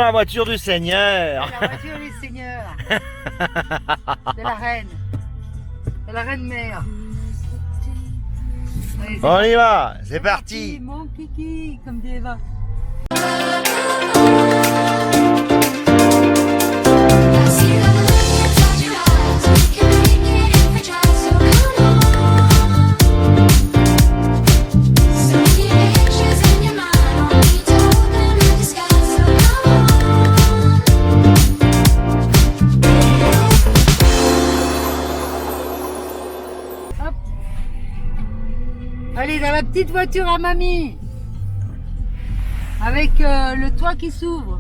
la voiture du Seigneur. La voiture des seigneurs. De la reine. De la reine mère. Allez, On y va, c'est parti. Mon kiki, comme dit Eva. Allez, dans la petite voiture à mamie. Avec le toit qui s'ouvre.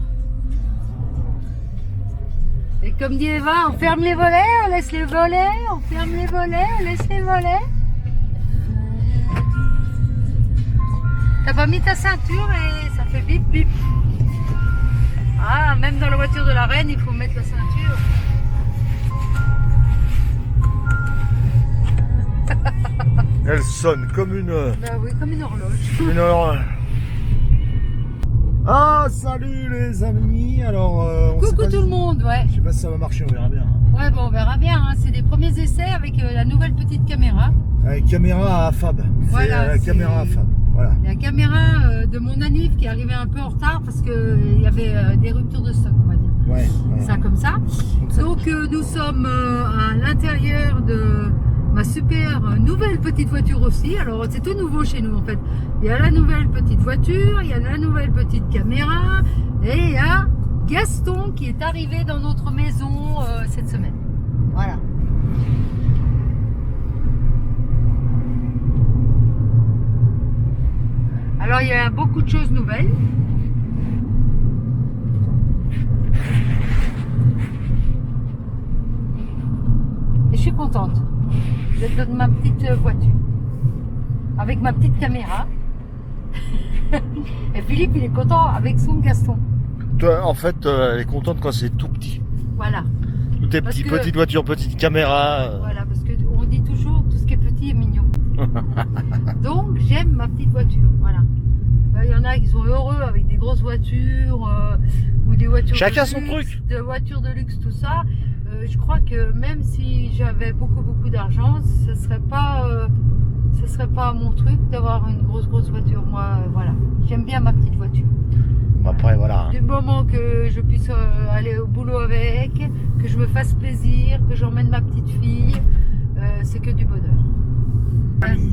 Et comme dit Eva, on ferme les volets, on laisse les volets, on ferme les volets, on laisse les volets. T'as pas mis ta ceinture et ça fait bip bip. Ah, même dans la voiture de la reine, il faut mettre la ceinture. Elle sonne comme une... Bah oui, comme une horloge. Une heure. Ah, salut les amis. Alors, on sait Coucou pas tout le monde, ouais. Je sais pas si ça va marcher, on verra bien. Hein. Ouais, bon, on verra bien. Hein. C'est des premiers essais avec la nouvelle petite caméra. Avec caméra à Fab. Voilà, la caméra à Fab. Voilà. La caméra de mon Anif qui est arrivée un peu en retard parce qu'il y avait des ruptures de stock, on va dire. Ouais. Ça comme ça. Donc nous sommes à l'intérieur de ma super nouvelle petite voiture aussi. Alors c'est tout nouveau chez nous en fait. Il y a la nouvelle petite voiture, il y a la nouvelle petite caméra et il y a Gaston qui est arrivé dans notre maison cette semaine. Voilà. Alors il y a beaucoup de choses nouvelles. Et je suis contente d'être dans ma petite voiture. Avec ma petite caméra. Et Philippe il est content avec son Gaston. Toi, en fait, elle est contente quand c'est tout petit. Voilà. Tout est Parce petit, que- petite voiture, petite caméra. Voilà, parce qu'on dit toujours tout ce qui est petit est mignon. Donc j'aime ma petite voiture. Voilà. Il y en a qui sont heureux avec des grosses voitures ou des voitures Chacun de son luxe, truc. de voitures de luxe, tout ça. Je crois que même si j'avais beaucoup d'argent, ce serait pas mon truc d'avoir une grosse voiture. Moi, voilà, j'aime bien ma petite voiture. Après, voilà. Du moment que je puisse aller au boulot avec, que je me fasse plaisir, que j'emmène ma petite fille, c'est que du bonheur.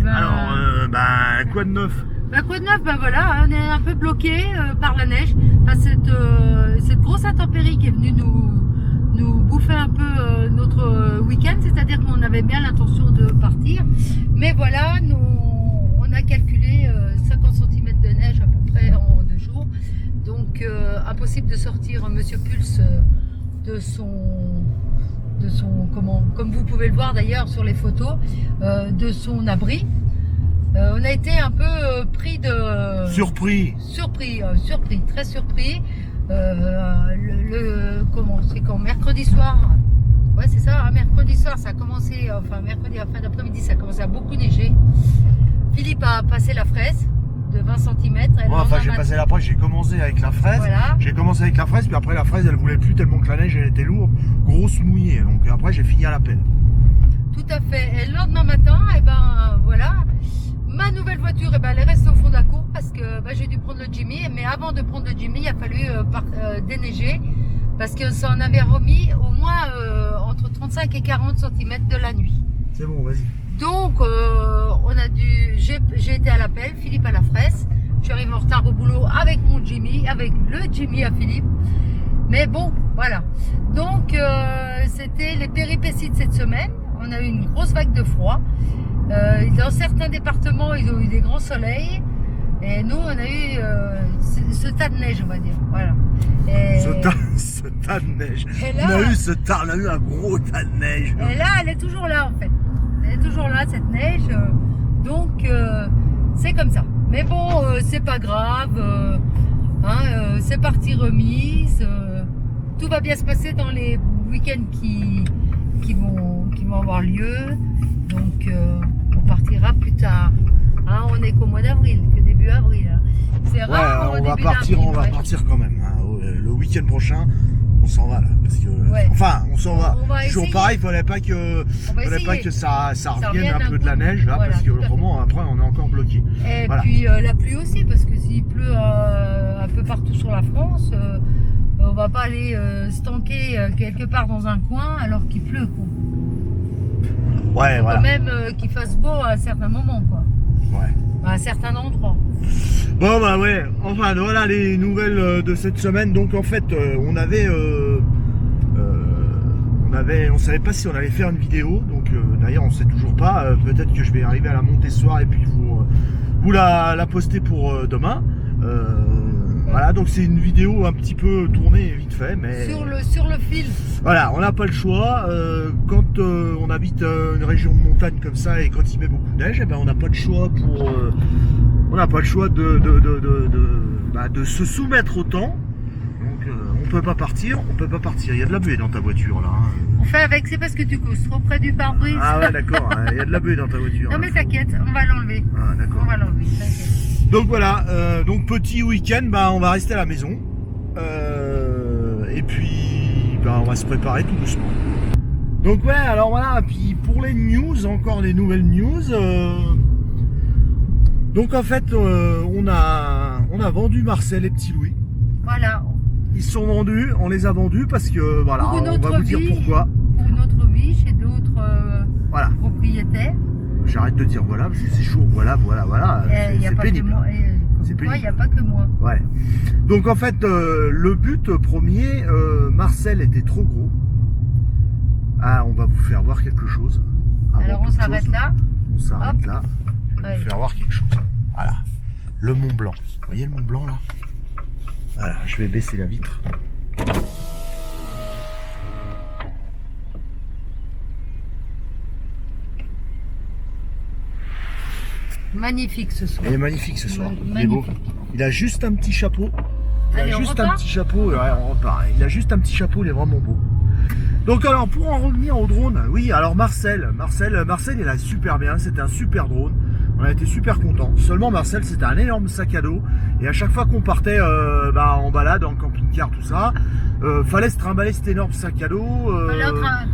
Alors, quoi de neuf? Bah quoi de neuf, bah voilà, on est un peu bloqué par la neige, par cette grosse intempérie qui est venue nous bouffer un peu notre week-end, c'est-à-dire qu'on avait bien l'intention de partir, mais voilà, on a calculé 50 cm de neige à peu près en 2 jours, donc impossible de sortir Monsieur Pulse de son comme vous pouvez le voir d'ailleurs sur les photos, de son abri. On a été un peu pris de... Surpris. Surpris, très surpris. Comment c'est quand mercredi soir. Ouais, c'est ça, mercredi soir, ça a commencé, enfin mercredi à fin d'après-midi, ça a commencé à beaucoup neiger. Philippe a passé la fraise de 20 cm. Moi, enfin, j'ai passé la fraise, j'ai commencé avec la fraise. Voilà. J'ai commencé avec la fraise, puis après la fraise, elle voulait plus tellement que la neige, elle était lourde, grosse mouillée. Donc après, j'ai fini à la pelle. Tout à fait. Et le lendemain matin, et ben voilà, ma nouvelle voiture, et ben elle est restée au fond de la cour parce que ben, j'ai dû prendre le Jimmy. Mais avant de prendre le Jimmy, il a fallu déneiger parce que ça en avait remis au moins entre 35 et 40 cm de la nuit. C'est bon, vas-y. Donc j'ai été à la pelle, Philippe à la fraise. Je suis arrivée en retard au boulot avec mon Jimmy, avec le Jimmy à Philippe. Mais bon, voilà. Donc c'était les péripéties de cette semaine. On a eu une grosse vague de froid. Dans certains départements, ils ont eu des grands soleils. Et nous, on a eu ce tas de neige, on va dire. Voilà. Et Ce tas de neige. Et là- on a eu un gros tas de neige. Et là, elle est toujours là en fait. Elle est toujours là, cette neige. Donc, c'est comme ça. Mais bon, c'est pas grave. C'est partie remise. Tout va bien se passer dans les week-ends qui vont avoir lieu. Donc, on partira plus tard. On est qu'au mois d'avril, que début avril. Hein. C'est rare. Ouais, va début partir, d'avril, on va ouais. partir quand même. Hein. Le week-end prochain, on s'en va là. Parce que, Ouais. enfin, on s'en va. On va Toujours essayer. pareil, il fallait pas que, On va fallait pas essayer. que ça revienne revienne un d'un peu de coup. la neige là, Voilà, parce que tout à fait. autrement, après, on est encore bloqué. Et Voilà. puis la pluie aussi, parce que s'il pleut un peu partout sur la France, on va pas aller se tanker quelque part dans un coin alors qu'il pleut, quoi. Ouais, Faut voilà. quand même qu'il fasse beau à certains moments, quoi. Ouais. À certains endroits. Bon bah ouais, enfin voilà les nouvelles de cette semaine. Donc en fait on savait pas si on allait faire une vidéo, donc d'ailleurs on sait toujours pas. Peut-être que je vais arriver à la monter ce soir et puis vous la poster pour demain. Voilà, donc c'est une vidéo un petit peu tournée vite fait, mais Sur le fil. voilà, on n'a pas le choix. Quand on habite une région de montagne comme ça et quand il met beaucoup de neige, eh ben, on n'a pas le choix on n'a pas le choix de se soumettre au temps. Donc on peut pas partir. Il y a de la buée dans ta voiture là. Hein. On fait avec, c'est parce que tu causes trop près du pare-brise. Ah ouais d'accord, il y a de la buée dans ta voiture. Non là. mais t'inquiète, on va l'enlever. Ah d'accord. On va l'enlever, t'inquiète. Donc voilà, donc petit week-end, on va rester à la maison. Et puis on va se préparer tout doucement. Donc ouais, alors voilà, puis pour les news, encore des nouvelles news. Donc en fait, on a vendu Marcel et Petit Louis. Voilà. Ils sont vendus, on les a vendus parce que voilà, Pour une on va autre vous dire vie. pourquoi. Pour une autre vie, chez d'autres Voilà, propriétaires. j'arrête de dire voilà parce que c'est chaud. Voilà, Il n'y a c'est pas pénible. que moi. C'est Il n'y a pénible. pas que moi. Ouais. Donc en fait, le but premier, Marcel était trop gros. Ah, on va vous faire voir quelque chose. Avant Alors on toute s'arrête chose, là. On s'arrête Hop. là. On va Ouais. vous faire voir quelque chose. Voilà. Le Mont Blanc. Vous voyez le Mont Blanc là? Voilà, je vais baisser la vitre. Magnifique ce soir. Il est magnifique ce soir. Il est beau. Magnifique. Il a juste un petit chapeau. Allez, on juste un repart petit chapeau. Ouais, on repart. Il a juste un petit chapeau, il est vraiment beau. Donc alors pour en revenir au drone, oui, alors Marcel, il a super bien, c'était un super drone. On a été super contents. Seulement Marcel, c'était un énorme sac à dos. Et à chaque fois qu'on partait en balade, en camping-car, tout ça, fallait se trimballer cet énorme sac à dos. Fallait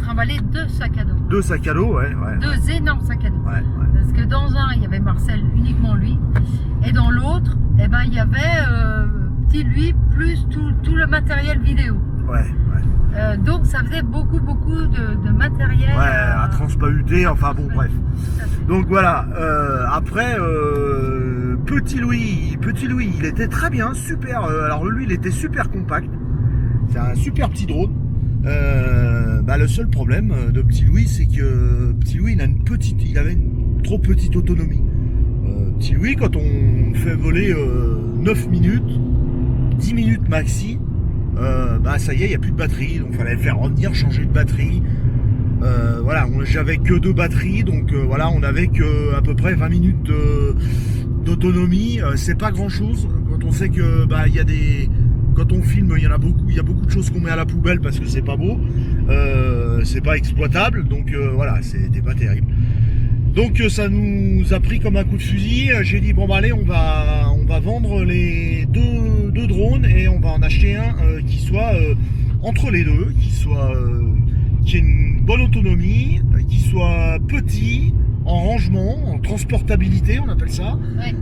trimballer 2 sacs à dos. 2 sacs à dos, ouais. 2 énormes sacs à dos. Ouais. Parce que dans un, il y avait Marcel, uniquement lui. Et dans l'autre, eh ben, il y avait Petit Lui plus tout le matériel vidéo. Ouais. Donc ça faisait beaucoup de matériel. Ouais, à transpahuter, enfin bon, bref. Tout à fait. Donc voilà, après, Petit Louis, il était très bien, super. Alors lui, il était super compact. C'est un super petit drone. Le seul problème de Petit Louis, c'est que Petit Louis, il avait une trop petite autonomie. Petit Louis, quand on fait voler 9 minutes, 10 minutes maxi, ça y est, il n'y a plus de batterie, donc il fallait le faire revenir, changer de batterie. Voilà, j'avais que 2 batteries, donc voilà, on avait que à peu près 20 minutes d'autonomie. C'est pas grand chose quand on sait que quand on filme, il y a beaucoup de choses qu'on met à la poubelle parce que c'est pas beau, c'est pas exploitable, donc voilà, c'était pas terrible. Donc ça nous a pris comme un coup de fusil. J'ai dit bon allez, on va vendre les deux drones et on va en acheter un qui soit entre les deux, qui ait une bonne autonomie, qui soit petit, en rangement, en transportabilité, on appelle ça. Ouais.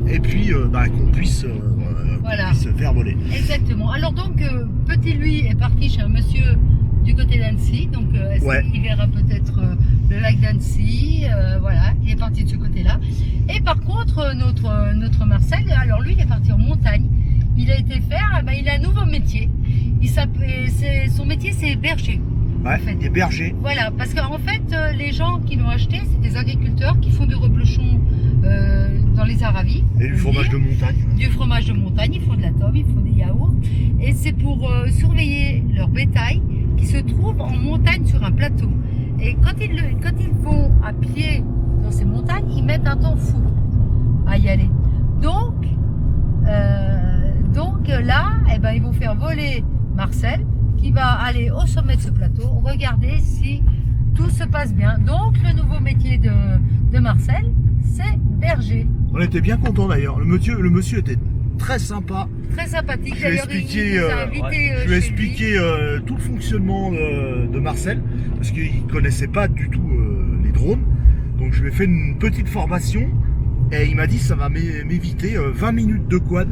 Et puis qu'on puisse faire voler. Exactement. Alors donc Petit Lui est parti chez un monsieur du côté d'Annecy, donc il verra peut-être le lac d'Annecy, voilà, il est parti de ce côté-là. Et par contre notre Marcel, alors lui il est parti en montagne. Il a été faire, il a un nouveau métier. Son métier c'est berger. Ouais, en fait. des bergers. Voilà, parce qu'en fait les gens qui l'ont acheté, c'est des agriculteurs qui font du reblochon dans les Aravis. Et du fromage de montagne. Du fromage de montagne, ils font de la tome, ils font des yaourts. Et c'est pour surveiller leur bétail qui se trouve en montagne sur un plateau. Et quand ils vont à pied dans ces montagnes, ils mettent un temps fou à y aller. Donc là, ils vont faire voler Marcel qui va aller au sommet de ce plateau, regarder si tout se passe bien. Donc le nouveau métier de Marcel, c'est berger. On était bien contents d'ailleurs. Le monsieur était très sympa. Très sympathique. Je lui ai D'ailleurs, il expliqué, nous a invités je lui ai chez lui. expliqué tout le fonctionnement de Marcel, parce qu'il ne connaissait pas du tout les drones. Donc je lui ai fait une petite formation et il m'a dit ça va m'éviter 20 minutes de quad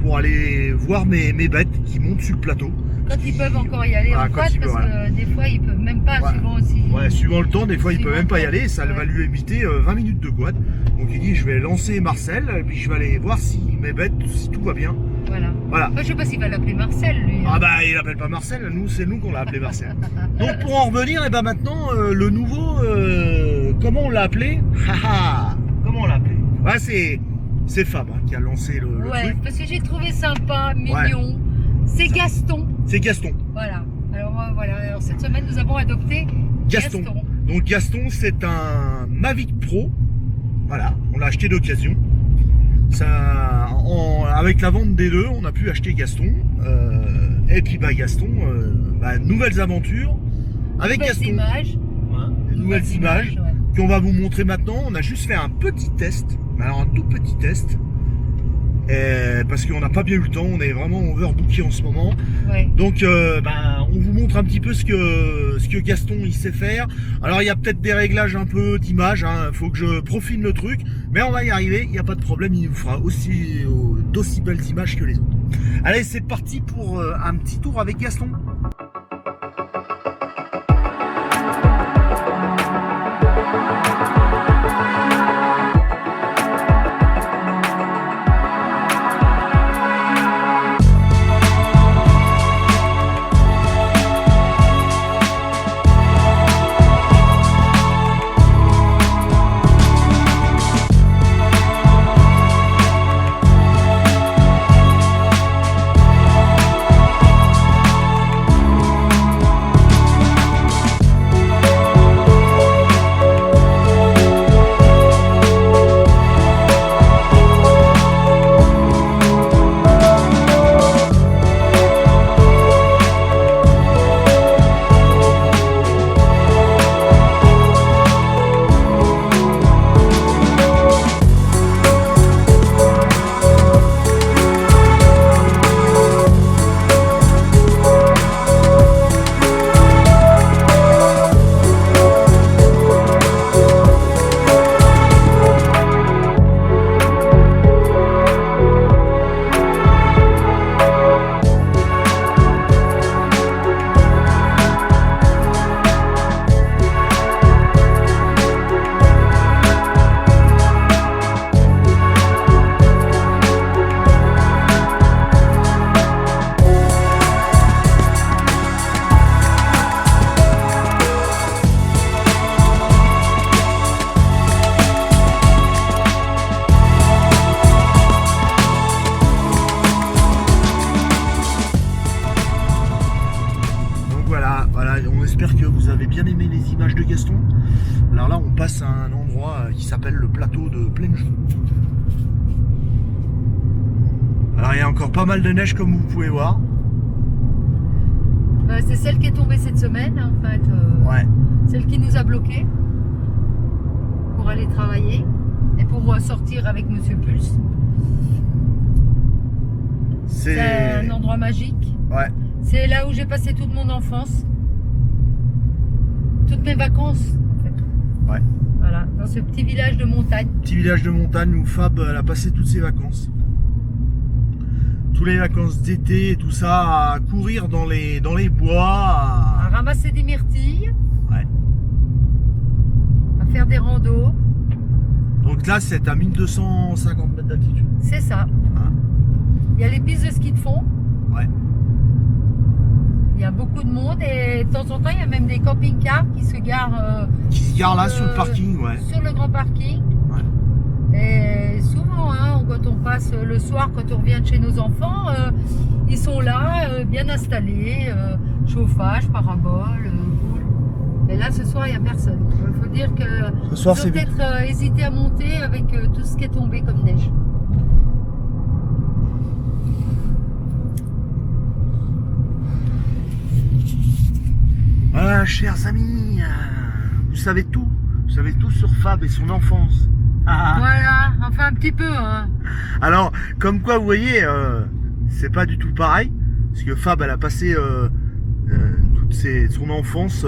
pour aller voir mes bêtes qui montent sur le plateau. Quand ils peuvent encore y aller Ah, en quand quad, ils parce peuvent, que des fois ils peuvent même pas, Ouais. suivant aussi. Ouais, suivant le temps, des fois il peut Suivant même pas y le temps. aller, ça va Ouais. lui éviter 20 minutes de quad. Donc il dit je vais lancer Marcel et puis je vais aller voir si mes bêtes, si tout va bien. Voilà. Voilà. Moi, je sais pas s'il va l'appeler Marcel, lui. Ah bah il appelle pas Marcel, c'est nous qu'on l'a appelé Marcel. Donc pour en revenir, et ben maintenant le nouveau, comment on l'a appelé? Haha, comment on l'a appelé? Ouais, c'est Fab hein, qui a lancé le Ouais, truc. parce que j'ai trouvé sympa, mignon. C'est Gaston. C'est Gaston. Voilà. Alors cette semaine nous avons adopté Gaston. Donc Gaston, c'est un Mavic Pro. Voilà, on l'a acheté d'occasion. Avec la vente des deux, on a pu acheter Gaston. Et puis bah Gaston, nouvelles aventures avec Nouvelles Gaston. images. Des nouvelles images ouais. qu'on va vous montrer maintenant. On a juste fait un petit test, mais alors un tout petit test. Parce qu'on n'a pas bien eu le temps, on est vraiment overbooké en ce moment. Ouais. Donc on vous montre un petit peu ce que Gaston il sait faire. Alors il y a peut-être des réglages un peu d'image, hein. Faut que je profile le truc, mais on va y arriver, il n'y a pas de problème, il nous fera d'aussi belles images que les autres. Allez, c'est parti pour un petit tour avec Gaston. On espère que vous avez bien aimé les images de Gaston. Alors là, on passe à un endroit qui s'appelle le plateau de Plainevaux. Alors il y a encore pas mal de neige comme vous pouvez voir. C'est celle qui est tombée cette semaine, en fait. Ouais. Celle qui nous a bloqués pour aller travailler et pour sortir avec Monsieur Pulse. C'est un endroit magique. Ouais. C'est là où j'ai passé toute mon enfance. Toutes mes vacances, en fait. Ouais. Voilà, dans ce petit village de montagne. Petit village de montagne où Fab elle a passé toutes ses vacances. Toutes les vacances d'été et tout ça, à courir dans les bois. À ramasser des myrtilles. Ouais. À faire des randos. Donc là, c'est à 1250 mètres d'altitude. C'est ça. Hein. Il y a les pistes de ski de fond. Ouais. Il y a beaucoup de monde et de temps en temps, il y a même des camping-cars qui se garent Qui se gare là sur le parking, ouais. sur le grand parking. Ouais. Et souvent, hein, quand on passe le soir, quand on revient de chez nos enfants, ils sont là, bien installés, chauffage, parabole, cool. Et là, ce soir, il n'y a personne. Il faut dire que Ce soir, ils ont c'est peut-être hésité à monter avec tout ce qui est tombé comme neige. Voilà, chers amis, vous savez tout sur Fab et son enfance. Voilà, enfin un petit peu. Hein. Alors, comme quoi, vous voyez, c'est pas du tout pareil. Parce que Fab, elle a passé son enfance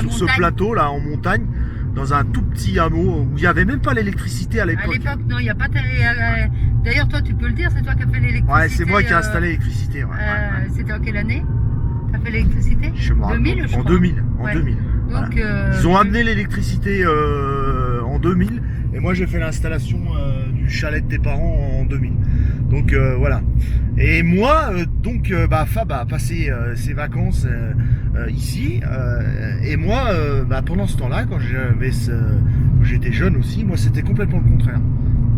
sur ce plateau là en montagne, dans un tout petit hameau où il n'y avait même pas l'électricité à l'époque. À l'époque, non, il n'y a pas. D'ailleurs, toi, tu peux le dire, c'est toi qui as fait l'électricité. Ouais, c'est moi qui ai installé l'électricité. Ouais. C'était en quelle année tu as fait l'électricité? Je me rappelle. 2000, je en crois. 2000. En Ouais. 2000. Donc, voilà. Ils ont amené l'électricité en 2000 et moi j'ai fait l'installation du chalet de tes parents en 2000. Donc voilà. Et moi, Fab a passé ses vacances ici. Et moi, pendant ce temps-là, quand j'étais jeune aussi, moi c'était complètement le contraire.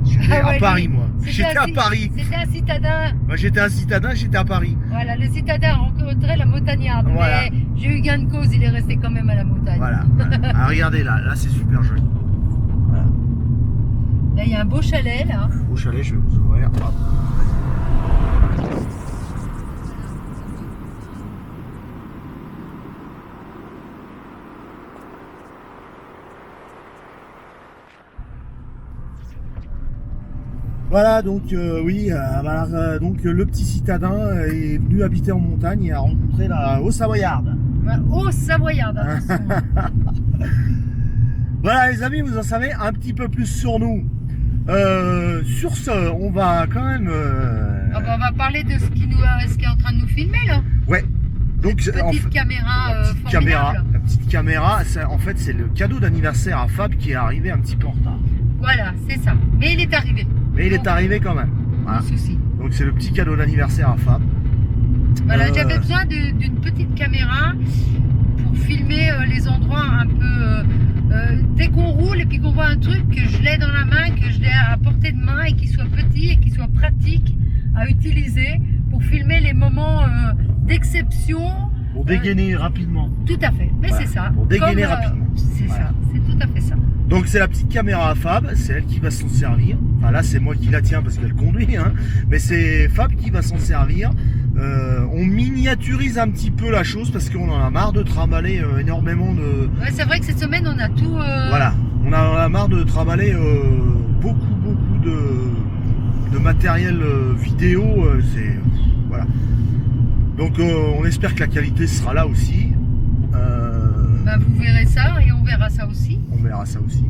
J'étais à Paris, moi. J'étais à Paris. C'était un citadin. Moi j'étais un citadin, j'étais à Paris. Voilà, le citadin rencontrait la montagnarde. Voilà. Mais j'ai eu gain de cause, il est resté quand même à la montagne. Voilà. Ah, regardez là c'est super joli. Voilà. Là, il y a un beau chalet, là. Au chalet, je vais vous ouvrir. Hop. Voilà, donc donc le petit citadin est venu habiter en montagne et a rencontré la Haut-Savoyarde. Haut-Savoyarde, attention. Voilà les amis, vous en savez un petit peu plus sur nous. Sur ce, on va quand même... on va parler de ce qui est en train de nous filmer là. Ouais. Donc, petite caméra la petite caméra, en fait c'est le cadeau d'anniversaire à Fab qui est arrivé un petit peu en retard. Voilà, c'est ça. Mais il est arrivé. Mais il est arrivé quand même. Voilà. Pas de souci. Donc c'est le petit cadeau d'anniversaire à Fab. Voilà, j'avais besoin d'une petite caméra pour filmer les endroits un peu... dès qu'on roule et puis qu'on voit un truc, que je l'ai dans la main, que je l'ai à portée de main et qu'il soit petit et qu'il soit pratique à utiliser pour filmer les moments d'exception. Pour dégainer rapidement. Tout à fait, mais voilà. c'est ça. Pour dégainer rapidement. C'est voilà. ça, c'est tout à fait ça. Donc c'est la petite caméra à Fab, c'est elle qui va s'en servir. Enfin là c'est moi qui la tiens parce qu'elle conduit, hein. Mais c'est Fab qui va s'en servir. On miniaturise un petit peu la chose parce qu'on en a marre de trimballer énormément de... Ouais, c'est vrai que cette semaine on a tout... Voilà, on a marre de trimballer beaucoup de matériel vidéo. Voilà. Donc on espère que la qualité sera là aussi. Vous verrez ça et on verra ça aussi. On verra ça aussi.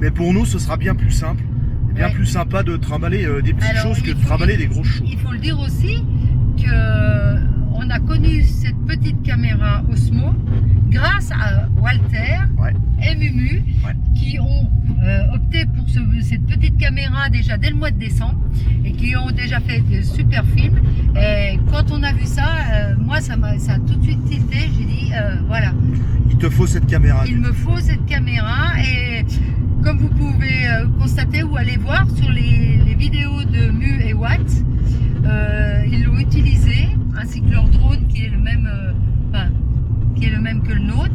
Mais pour nous, ce sera bien plus simple, et bien plus sympa de trimballer des petites choses que de trimballer des grosses choses. Il faut le dire aussi qu'on a connu cette petite caméra Osmo grâce à Walter et Mumu qui ont opté pour cette petite caméra déjà dès le mois de décembre et qui ont déjà fait de super films. Et quand on a vu ça, moi ça a tout de suite tilté. J'ai dit voilà. Il te faut cette caméra. Il me faut cette caméra et comme vous pouvez constater ou aller voir sur les vidéos de Mu et Watt, ils l'ont utilisé ainsi que leur drone qui est le même que le nôtre.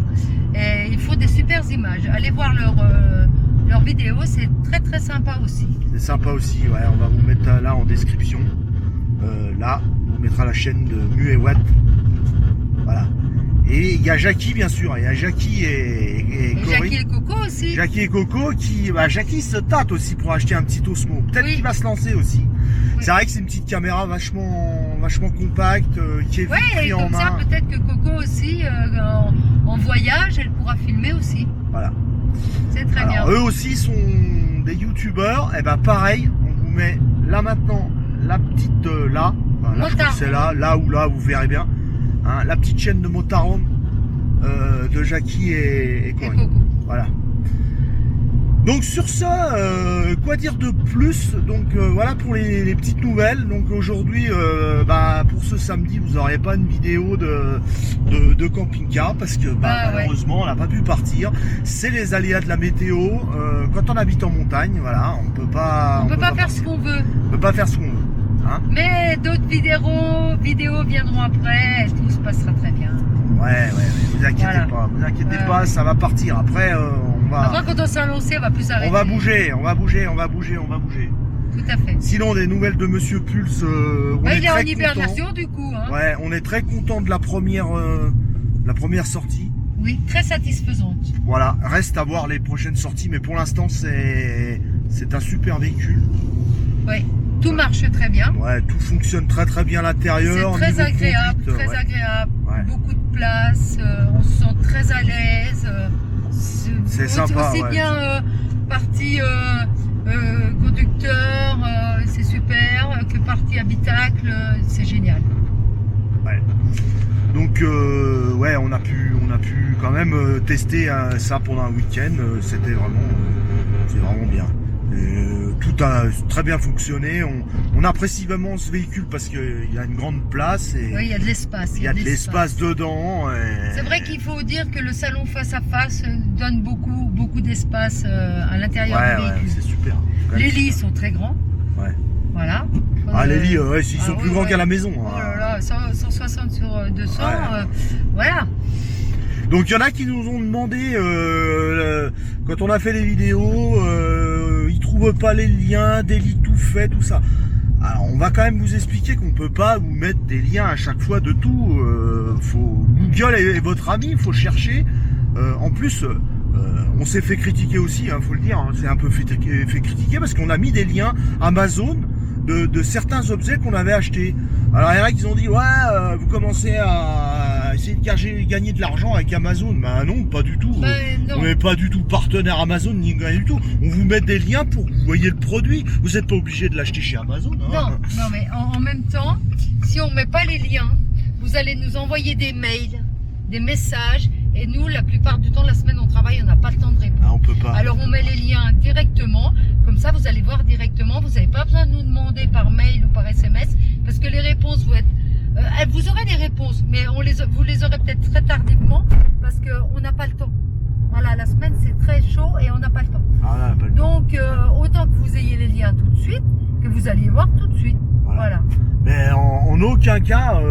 Et il faut des super images. Allez voir leurs vidéos, c'est très très sympa aussi. C'est sympa aussi, ouais. On va vous mettre là en description. Là, on mettra la chaîne de Mu et Watt. Voilà. Et il y a Jackie bien sûr, il y a Jackie et Jackie et Coco aussi. Jackie et Coco qui... Jackie se tâte aussi pour acheter un petit Osmo. Peut-être qu'il va se lancer aussi. Oui. C'est vrai que c'est une petite caméra vachement compacte, qui est vite pris en main. Ça, peut-être que Coco aussi, en voyage, elle pourra filmer aussi. Voilà. C'est très bien. Eux aussi sont des youtubeurs. Et ben pareil, on vous met là maintenant la petite là. Enfin, là je crois que c'est là ou là, vous verrez bien. Hein, la petite chaîne de Motaron de Jackie et Coco. Voilà. Donc sur ça, quoi dire de plus? Donc voilà pour les petites nouvelles. Donc aujourd'hui, pour ce samedi, vous n'aurez pas une vidéo de camping-car parce que malheureusement, on n'a pas pu partir. C'est les aléas de la météo. Quand on habite en montagne, voilà, on peut pas faire ce qu'on veut. On peut pas faire ce qu'on veut. Hein? Mais d'autres vidéos viendront après. Et tout se passera très bien. Ouais, vous inquiétez pas, ça va partir. Après, quand on s'est lancé, on va plus arrêter. On va bouger. Tout à fait. Sinon, des nouvelles de Monsieur Pulse, il est en hibernation du coup. Hein. Ouais, on est très content de la première sortie. Oui, très satisfaisante. Voilà, reste à voir les prochaines sorties, mais pour l'instant c'est un super véhicule. Oui, tout marche très bien. Ouais, tout fonctionne très bien à l'intérieur. C'est très Niveau agréable, conduite, très ouais. agréable. Ouais. Beaucoup de place, on se sent très à l'aise. C'est sympa, Aussi ouais, bien partie conducteur, c'est super, que partie habitacle, c'est génial. Ouais. Donc ouais, on a pu quand même tester ça pendant un week-end. C'était vraiment bien. Tout a très bien fonctionné. On apprécie vraiment ce véhicule parce qu'il y a une grande place et Oui, il y a de l'espace. il y a de l'espace dedans. C'est vrai qu'il faut dire que le salon face à face donne beaucoup d'espace à l'intérieur du véhicule. C'est super. Les lits sont très grands. Ouais. Voilà. Ah, les lits, ils sont plus grands qu'à la maison. Oh là là, 160 sur 200, Ouais. voilà. Donc il y en a qui nous ont demandé, quand on a fait les vidéos, ils trouvent pas les liens, des lits tout faits, tout ça. Alors on va quand même vous expliquer qu'on peut pas vous mettre des liens à chaque fois de tout. Google est votre ami, il faut chercher. En plus, on s'est fait critiquer aussi, faut le dire, c'est un peu fait critiquer parce qu'on a mis des liens Amazon de certains objets qu'on avait achetés. Alors il y en a qui ont dit ouais, vous commencez à essayer de gagner de l'argent avec Amazon. Ben non, pas du tout. Non. On n'est pas du tout partenaire Amazon ni rien du tout. On vous met des liens pour que vous voyez le produit. Vous n'êtes pas obligé de l'acheter chez Amazon. Hein. Non, mais en même temps, si on met pas les liens, vous allez nous envoyer des mails, des messages, et nous, la plupart du temps, la semaine on travaille, on n'a pas le temps de répondre. Ah, on peut pas. Alors on met les liens directement, comme ça vous allez voir directement, vous n'avez pas besoin de nous demander par mail ou par SMS, parce que les réponses vont être... vous aurez des réponses, mais vous les aurez peut-être très tardivement, parce qu'on n'a pas le temps. Voilà, la semaine c'est très chaud et on n'a pas le temps. Ah, là, pas le temps. Donc autant que vous ayez les liens tout de suite, que vous alliez voir tout de suite. Voilà. Mais en aucun cas,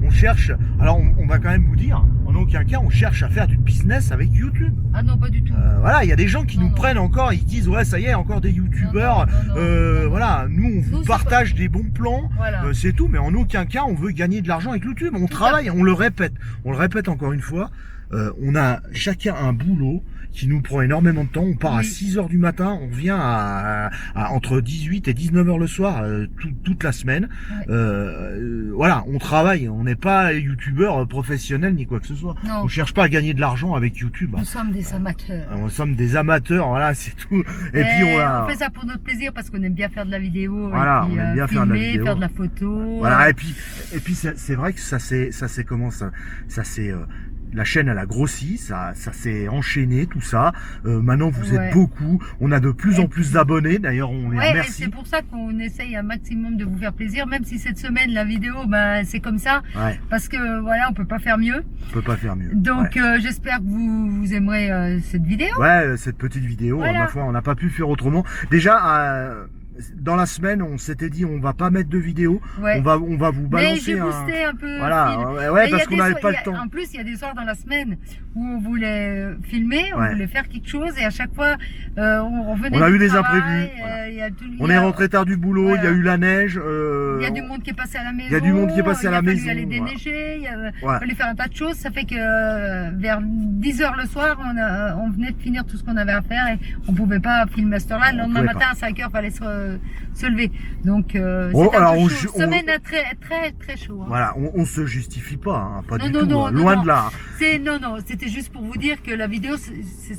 on cherche... Alors on va quand même vous dire, en aucun cas, on cherche à faire du business avec YouTube. Ah non, pas du tout. Voilà, il y a des gens qui Non, nous non. prennent encore, ils disent ouais, ça y est, encore des youtubeurs. Non. Voilà, nous on vous c'est partage des bons plans, Voilà. c'est tout, mais en aucun cas on veut gagner de l'argent avec YouTube. On travaille, on le répète encore une fois. On a chacun un boulot qui nous prend énormément de temps. On part à 6h du matin, on revient à entre 18 et 19h le soir, toute la semaine. Ouais. Voilà, on travaille, on n'est pas youtubeur professionnel ni quoi que ce soit. Non. On cherche pas à gagner de l'argent avec YouTube. Nous sommes des amateurs. Nous sommes des amateurs, voilà, c'est tout. Et puis on fait ça pour notre plaisir parce qu'on aime bien faire de la vidéo, voilà, et puis, on aime bien filmer, faire de la vidéo. faire de la photo. Voilà, et puis c'est vrai que ça c'est comment ça c'est la chaîne elle a grossi, ça s'est enchaîné tout ça. Maintenant vous êtes beaucoup, on a de plus en plus d'abonnés. D'ailleurs on les remercie. C'est pour ça qu'on essaye un maximum de vous faire plaisir, même si cette semaine la vidéo, c'est comme ça, parce que voilà, on peut pas faire mieux. On peut pas faire mieux. Donc j'espère que vous aimerez cette vidéo. Ouais, cette petite vidéo. Voilà. Ma foi, on n'a pas pu faire autrement. Déjà. Dans la semaine, on s'était dit on va pas mettre de vidéo, on va vous balancer. Mais j'ai boosté un peu. Voilà, parce qu'on n'avait pas le temps. En plus, il y a des soirs dans la semaine où on voulait filmer, on voulait faire quelque chose, et à chaque fois, on revenait. On a eu des travail, imprévus. On est rentré tard du boulot, il y a eu la neige. Il y a du monde qui est passé à la maison. Il y a du monde qui est passé à la maison. Il fallait déneiger, il fallait faire un tas de choses. Ça fait que vers 10h le soir, on venait de finir tout ce qu'on avait à faire et on pouvait pas filmer à cette heure-là. Le lendemain matin à 5h, il fallait se lever. Donc c'était une semaine très chaud. Voilà, on se justifie pas, pas du tout, non, loin de là. Non, c'était juste pour vous dire que la vidéo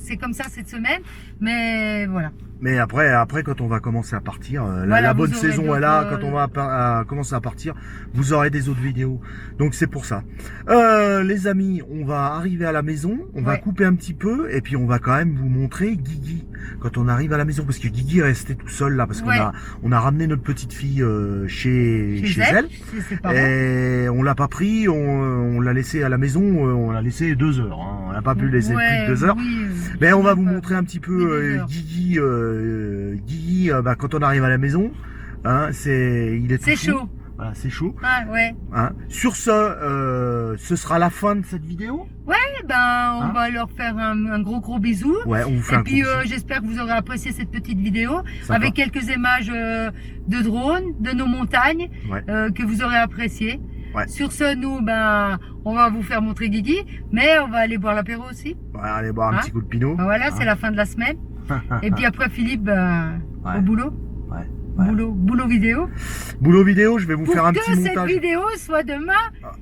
c'est comme ça cette semaine, mais voilà. Mais après quand on va commencer à partir, la bonne saison est là, quand on va commencer à partir, vous aurez des autres vidéos. Donc c'est pour ça. Les amis, on va arriver à la maison, on va couper un petit peu, et puis on va quand même vous montrer Guigui quand on arrive à la maison, parce que Guigui est resté tout seul là, parce qu'on a ramené notre petite fille chez elle, et on l'a pas pris, on l'a laissé à la maison, on l'a laissé 2 heures, on n'a pas pu laisser plus de 2 heures. Mais on va vous montrer un petit peu Guigui. Guigui, quand on arrive à la maison, il est tout chaud. Voilà, c'est chaud. Sur ce sera la fin de cette vidéo. On va leur faire un gros bisou. On vous fait et puis j'espère que vous aurez apprécié cette petite vidéo avec quelques images de drones, de nos montagnes que vous aurez appréciées. Ouais. Sur ce, nous, ben, on va vous faire montrer Guigui, mais on va aller boire l'apéro aussi. On va aller boire un Hein? petit coup de pinot. Ben voilà, Hein? c'est la fin de la semaine. Et puis après, Philippe, ben, Ouais. au boulot. Ouais. Ouais. Boulot vidéo. Boulot vidéo, je vais vous Pour faire un que petit cette montage. vidéo soit demain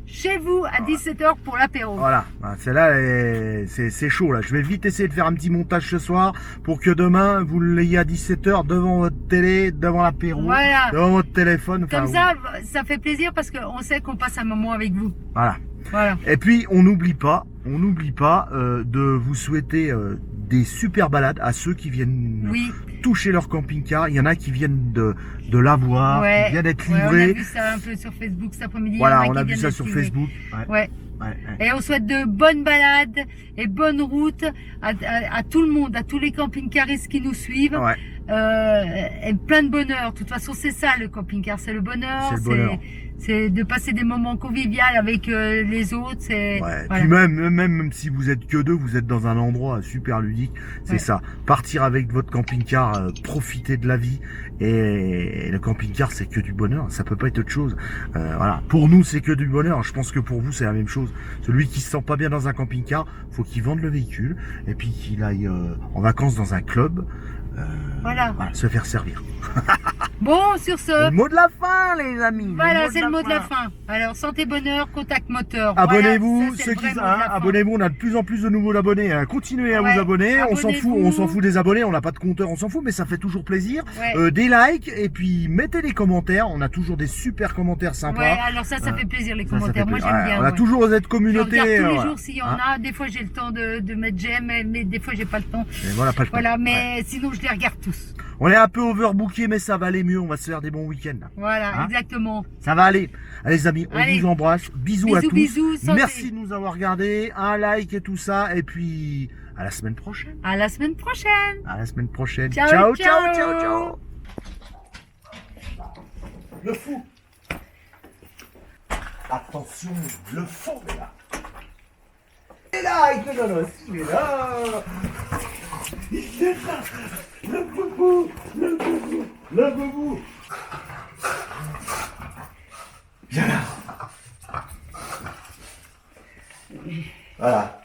chez vous à 17h pour l'apéro. Voilà, celle-là, c'est chaud là. Je vais vite essayer de faire un petit montage ce soir pour que demain vous l'ayez à 17h devant votre télé, devant l'apéro, Voilà. devant votre téléphone. Comme enfin, ça fait plaisir parce qu'on sait qu'on passe un moment avec vous. Voilà. Voilà. Et puis on n'oublie pas de vous souhaiter des super balades à ceux qui viennent Oui. toucher leur camping-car. Il y en a qui viennent de l'avoir, Ouais. qui viennent d'être Ouais, on a livrés. vu ça un peu sur Facebook cet après-midi. Voilà, Il y en on a qui vu viennent ça d'être sur livrés. Facebook. Ouais. Ouais. Et on souhaite de bonnes balades et bonnes routes à tout le monde, à tous les camping-caristes qui nous suivent. Ouais. Et plein de bonheur. De toute façon, c'est ça le camping-car, c'est le bonheur. C'est le bonheur. C'est de passer des moments conviviaux avec les autres. C'est Ouais. voilà. Puis même si vous êtes que deux, vous êtes dans un endroit super ludique. C'est Ouais. ça. Partir avec votre camping-car, profiter de la vie. Et le camping-car, c'est que du bonheur. Ça peut pas être autre chose. Voilà. Pour nous, c'est que du bonheur. Je pense que pour vous, c'est la même chose. Celui qui se sent pas bien dans un camping-car, faut qu'il vende le véhicule et puis qu'il aille en vacances dans un club. Voilà. Se faire servir. Bon, sur ce, Le mot de la fin, les amis. voilà, c'est le mot de la fin. Alors, santé, bonheur, contact moteur. Abonnez-vous, Voilà, ça, c'est ceux le qui, vrai mot de la fin. abonnez-vous, on a de plus en plus de nouveaux abonnés. Continuez à Ouais, vous abonner. On s'en abonnez-vous. fout des abonnés. On n'a pas de compteur, on s'en fout, mais ça fait toujours plaisir. Ouais. Des likes et puis mettez des commentaires. On a toujours des super commentaires sympas. Ouais, alors ça fait plaisir les Ça fait commentaires. Moi, plaisir. j'aime Ouais, bien. on a ouais. toujours cette Je communauté. regarde tous les voilà. jours s'il y en Hein. a. Des fois, j'ai le temps de mettre j'aime, mais des fois, j'ai pas le temps. Et voilà, pas le temps. Voilà, mais Ouais. sinon, je les regarde tous. On est un peu overbooké, mais ça va aller mieux. On va se faire des bons week-ends. Là. Voilà, Hein. exactement. Ça va aller. Allez, les amis, on Allez. vous embrasse. Bisous à tous. Bisous, santé. Merci de nous avoir regardés. Un like et tout ça. Et puis, à la semaine prochaine. À la semaine prochaine. À la semaine prochaine. Ciao, ciao, ciao. ciao, ciao. Le fou. Attention, le fou est là. Il est là, il te donne aussi, il est là. Il est là. Le boubou, le boubou, le boubou. Viens là. Voilà.